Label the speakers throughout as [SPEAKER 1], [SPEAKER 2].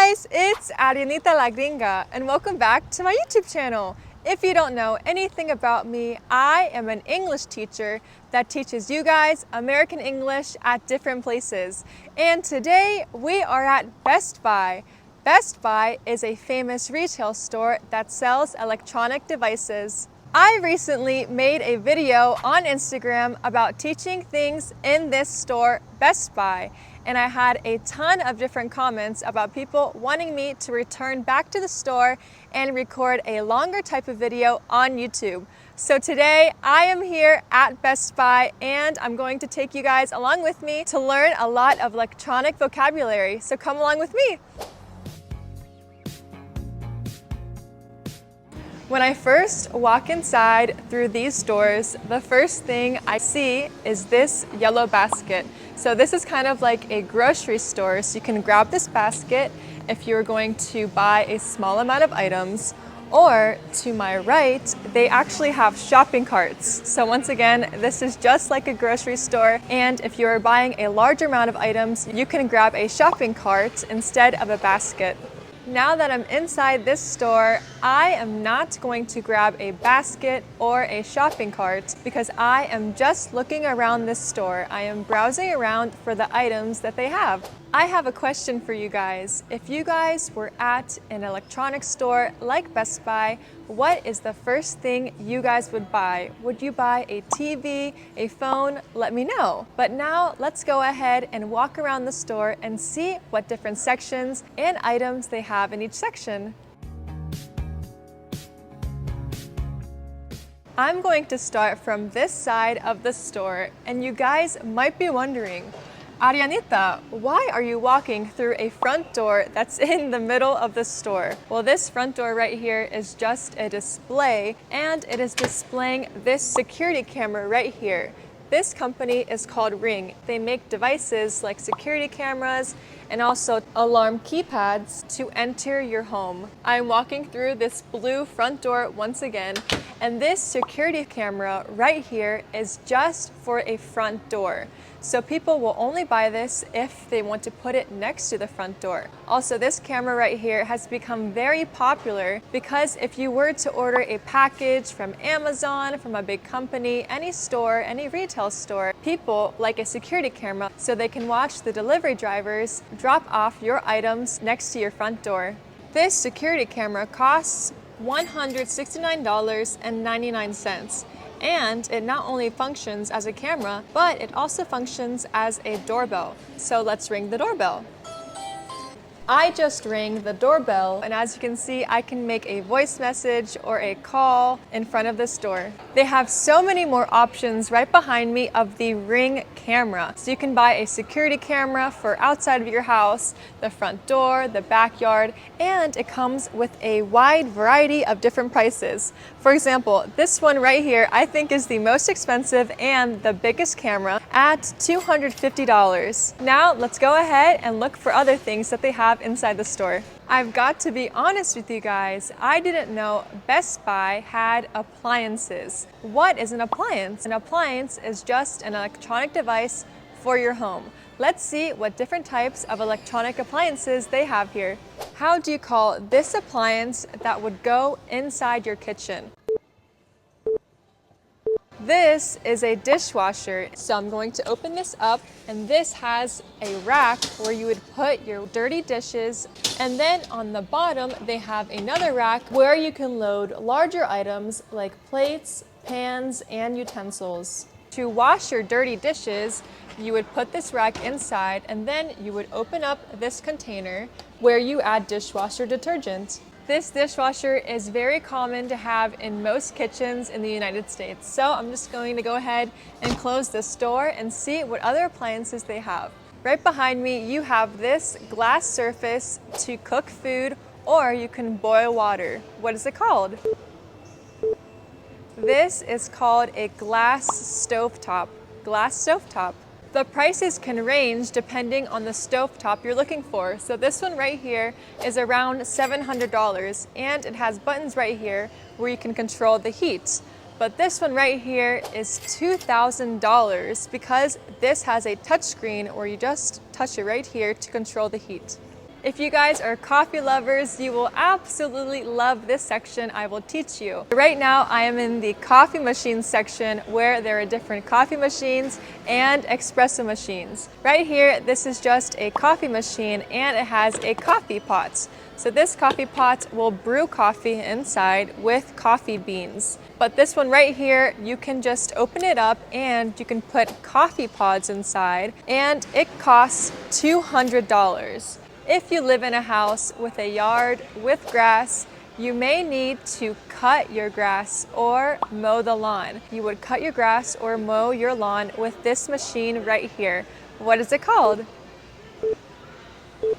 [SPEAKER 1] guys, it's Ariannitalagringa and welcome back to my YouTube channel. If you don't know anything about me, I am an English teacher that teaches you guys American English at different places. And today we are at Best Buy. Best Buy is a famous retail store that sells electronic devices. I recently made a video on Instagram about teaching things in this store, Best Buy, and I had a ton of different comments about people wanting me to return back to the store and record a longer type of video on YouTube. So today I am here at Best Buy and I'm going to take you guys along with me to learn a lot of electronic vocabulary. So come along with me. When I first walk inside through these doors, the first thing I see is this yellow basket. So this is kind of like a grocery store, so you can grab this basket if you're going to buy a small amount of items. Or to my right, they actually have shopping carts. So once again, this is just like a grocery store, and if you're buying a large amount of items, you can grab a shopping cart instead of a basket. Now that I'm inside this store, I am not going to grab a basket or a shopping cart because I am just looking around this store. I am browsing around for the items that they have. I have a question for you guys. If you guys were at an electronics store like Best Buy, what is the first thing you guys would buy? Would you buy a TV, a phone? Let me know. But now let's go ahead and walk around the store and see what different sections and items they have in each section. I'm going to start from this side of the store, and you guys might be wondering, Ariannita, why are you walking through a front door that's in the middle of the store? Well, this front door right here is just a display, and it is displaying this security camera right here. This company is called Ring. They make devices like security cameras and also alarm keypads to enter your home. I'm walking through this blue front door once again, and this security camera right here is just for a front door. So people will only buy this if they want to put it next to the front door. Also, this camera right here has become very popular because if you were to order a package from Amazon, from a big company, any store, any retail store, people like a security camera so they can watch the delivery drivers drop off your items next to your front door. This security camera costs $169.99. And it not only functions as a camera, but it also functions as a doorbell. So let's ring the doorbell. I just rang the doorbell, and as you can see, I can make a voice message or a call in front of this door. They have so many more options right behind me of the Ring camera. So you can buy a security camera for outside of your house, the front door, the backyard, and it comes with a wide variety of different prices. For example, this one right here I think is the most expensive and the biggest camera at $250. Now let's go ahead and look for other things that they have inside the store. I've got to be honest with you guys, I didn't know Best Buy had appliances. What is an appliance? An appliance is just an electronic device for your home. Let's see what different types of electronic appliances they have here. How do you call this appliance that would go inside your kitchen? This is a dishwasher. So I'm going to open this up, and this has a rack where you would put your dirty dishes, and then on the bottom they have another rack where you can load larger items like plates, pans, and utensils. To wash your dirty dishes, you would put this rack inside, and then you would open up this container where you add dishwasher detergent. This dishwasher is very common to have in most kitchens in the United States. So I'm just going to go ahead and close this door and see what other appliances they have. Right behind me, you have this glass surface to cook food, or you can boil water. What is it called? This is called a glass stovetop. Glass stovetop. The prices can range depending on the stovetop you're looking for. So this one right here is around $700, and it has buttons right here where you can control the heat. But this one right here is $2,000 because this has a touch screen where you just touch it right here to control the heat. If you guys are coffee lovers, you will absolutely love this section I will teach you. Right now, I am in the coffee machine section where there are different coffee machines and espresso machines. Right here, this is just a coffee machine and it has a coffee pot. So this coffee pot will brew coffee inside with coffee beans. But this one right here, you can just open it up and you can put coffee pods inside, and it costs $200. If you live in a house with a yard with grass, you may need to cut your grass or mow the lawn. You would cut your grass or mow your lawn with this machine right here. What is it called?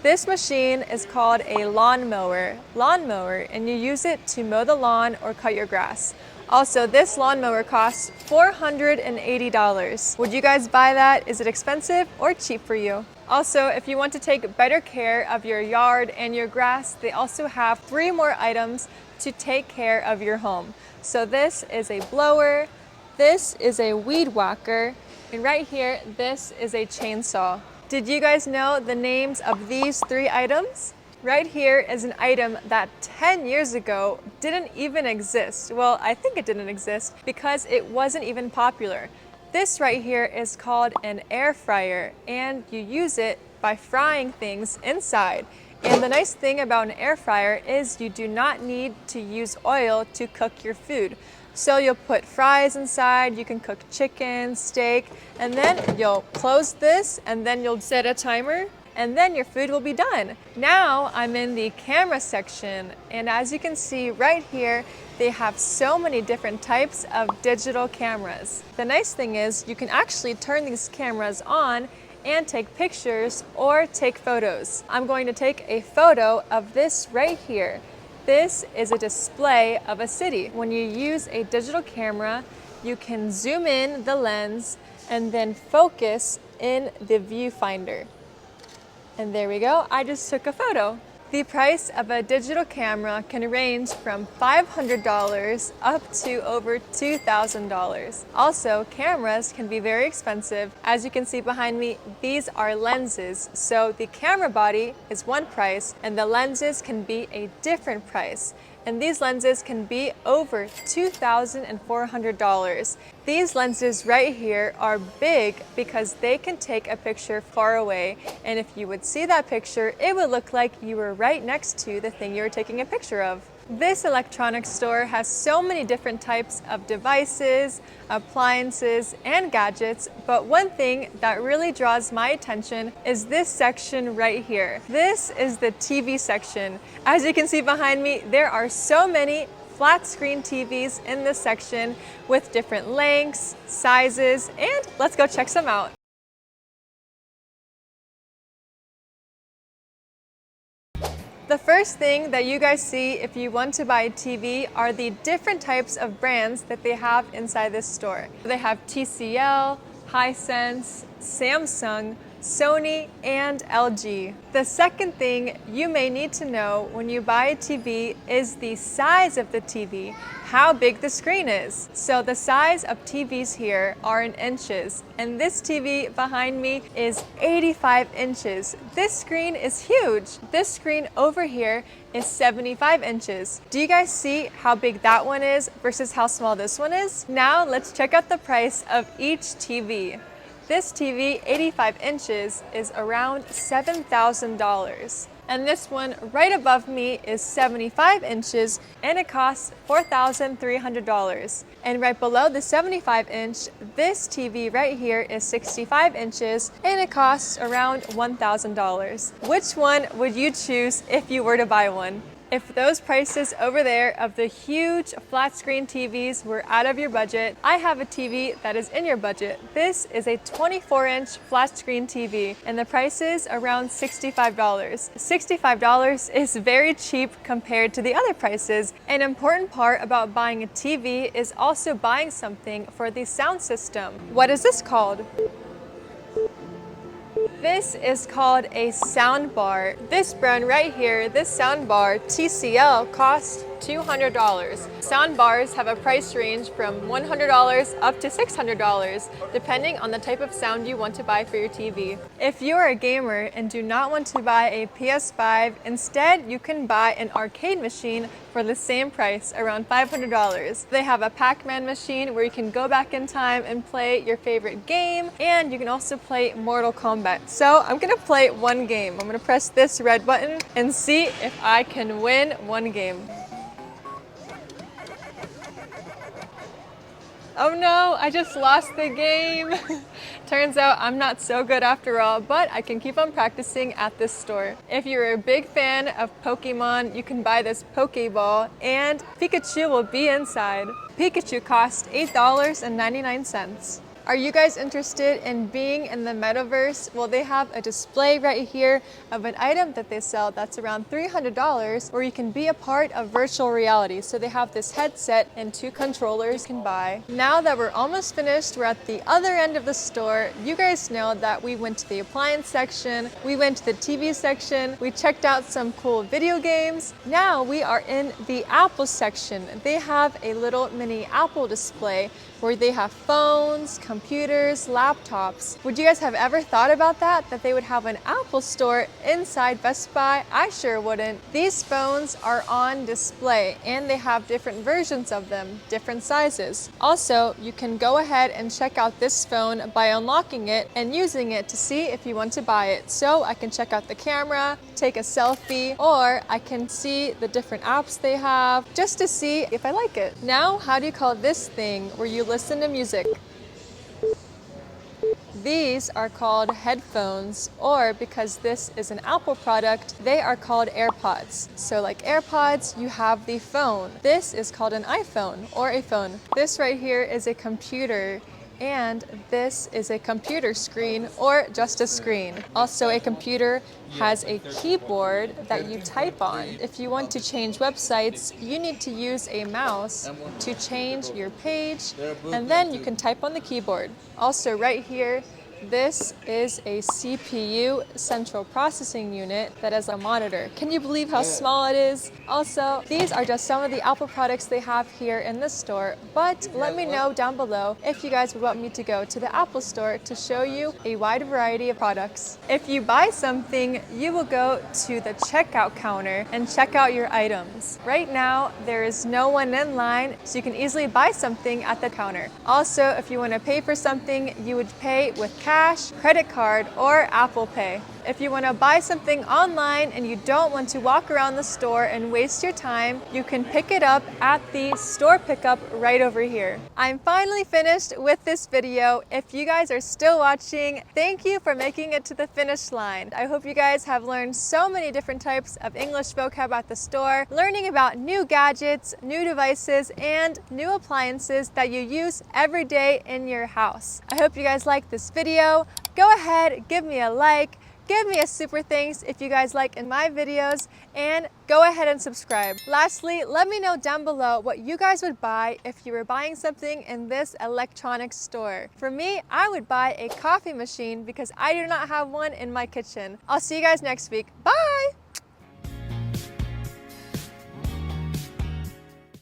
[SPEAKER 1] This machine is called a lawnmower, and you use it to mow the lawn or cut your grass. Also, this lawnmower costs $480. Would you guys buy that? Is it expensive or cheap for you? Also, if you want to take better care of your yard and your grass, they also have 3 more items to take care of your home. So this is a blower, this is a weed whacker, and right here, this is a chainsaw. Did you guys know the names of these 3 items? Right here is an item that 10 years ago didn't even exist. Well, I think it didn't exist because it wasn't even popular. This right here is called an air fryer, and you use it by frying things inside. And the nice thing about an air fryer is you do not need to use oil to cook your food. So you'll put fries inside, you can cook chicken, steak, and then you'll close this and then you'll set a timer and then your food will be done. Now I'm in the camera section, and as you can see right here, they have so many different types of digital cameras. The nice thing is you can actually turn these cameras on and take pictures or take photos. I'm going to take a photo of this right here. This is a display of a city. When you use a digital camera, you can zoom in the lens and then focus in the viewfinder. And there we go, I just took a photo. The price of a digital camera can range from $500 up to over $2,000. Also, cameras can be very expensive. As you can see behind me, these are lenses. So the camera body is one price and the lenses can be a different price. And these lenses can be over $2,400. These lenses right here are big because they can take a picture far away. And if you would see that picture, it would look like you were right next to the thing you were taking a picture of. This electronics store has so many different types of devices, appliances, and gadgets, but one thing that really draws my attention is this section right here. This is the TV section. As you can see behind me, there are so many flat screen TVs in this section with different lengths, sizes, and let's go check some out. The first thing that you guys see if you want to buy a TV are the different types of brands that they have inside this store. They have TCL, Hisense, Samsung, Sony, and LG. The second thing you may need to know when you buy a TV is the size of the TV, how big the screen is. So the size of TVs here are in inches, and this TV behind me is 85 inches. This screen is huge. This screen over here is 75 inches. Do you guys see how big that one is versus how small this one is? Now let's check out the price of each TV. This TV, 85 inches, is around $7,000. And this one right above me is 75 inches and it costs $4,300. And right below the 75 inch, this TV right here is 65 inches and it costs around $1,000. Which one would you choose if you were to buy one? If those prices over there of the huge flat screen TVs were out of your budget, I have a TV that is in your budget. This is a 24-inch flat screen TV and the price is around $65. $65 is very cheap compared to the other prices. An important part about buying a TV is also buying something for the sound system. What is this called? This is called a sound bar. This brand right here, this sound bar, TCL, costs $200. Sound bars have a price range from $100 up to $600, depending on the type of sound you want to buy for your TV. If you are a gamer and do not want to buy a PS5, instead you can buy an arcade machine for the same price, around $500. They have a Pac-Man machine where you can go back in time and play your favorite game, and you can also play Mortal Kombat. So I'm gonna play one game. I'm gonna press this red button and see if I can win one game. Oh no, I just lost the game. Turns out I'm not so good after all, but I can keep on practicing at this store. If you're a big fan of Pokemon, you can buy this Pokeball and Pikachu will be inside. Pikachu costs $8.99. Are you guys interested in being in the metaverse? Well, they have a display right here of an item that they sell that's around $300 where you can be a part of virtual reality. So they have this headset and 2 controllers you can buy. Now that we're almost finished, we're at the other end of the store. You guys know that we went to the appliance section, we went to the TV section, we checked out some cool video games. Now we are in the Apple section. They have a little mini Apple display where they have phones, computers, laptops. Would you guys have ever thought about that? That they would have an Apple store inside Best Buy? I sure wouldn't. These phones are on display and they have different versions of them, different sizes. Also, you can go ahead and check out this phone by unlocking it and using it to see if you want to buy it. So I can check out the camera, take a selfie, or I can see the different apps they have just to see if I like it. Now, how do you call this thing where you listen to music? These are called headphones, or because this is an Apple product, they are called AirPods. So like AirPods, you have the phone. This is called an iPhone or a phone. This right here is a computer, and this is a computer screen or just a screen. Also, a computer has a keyboard that you type on. If you want to change websites, you need to use a mouse to change your page, and then you can type on the keyboard. Also, right here, this is a CPU, central processing unit, that has a monitor. Can you believe how small it is? Also, these are just some of the Apple products they have here in the store, but let me know down below if you guys would want me to go to the Apple store to show you a wide variety of products. If you buy something, you will go to the checkout counter and check out your items. Right now, there is no one in line, so you can easily buy something at the counter. Also, if you want to pay for something, you would pay with cash, credit card, or Apple Pay. If you want to buy something online and you don't want to walk around the store and waste your time, you can pick it up at the store pickup right over here. I'm finally finished with this video. If you guys are still watching, thank you for making it to the finish line. I hope you guys have learned so many different types of English vocab at the store, learning about new gadgets, new devices, and new appliances that you use every day in your house. I hope you guys liked this video. Go ahead, give me a like, give me a super thanks if you guys like in my videos, and go ahead and subscribe. Lastly, let me know down below what you guys would buy if you were buying something in this electronics store. For me, I would buy a coffee machine because I do not have one in my kitchen. I'll see you guys next week. Bye!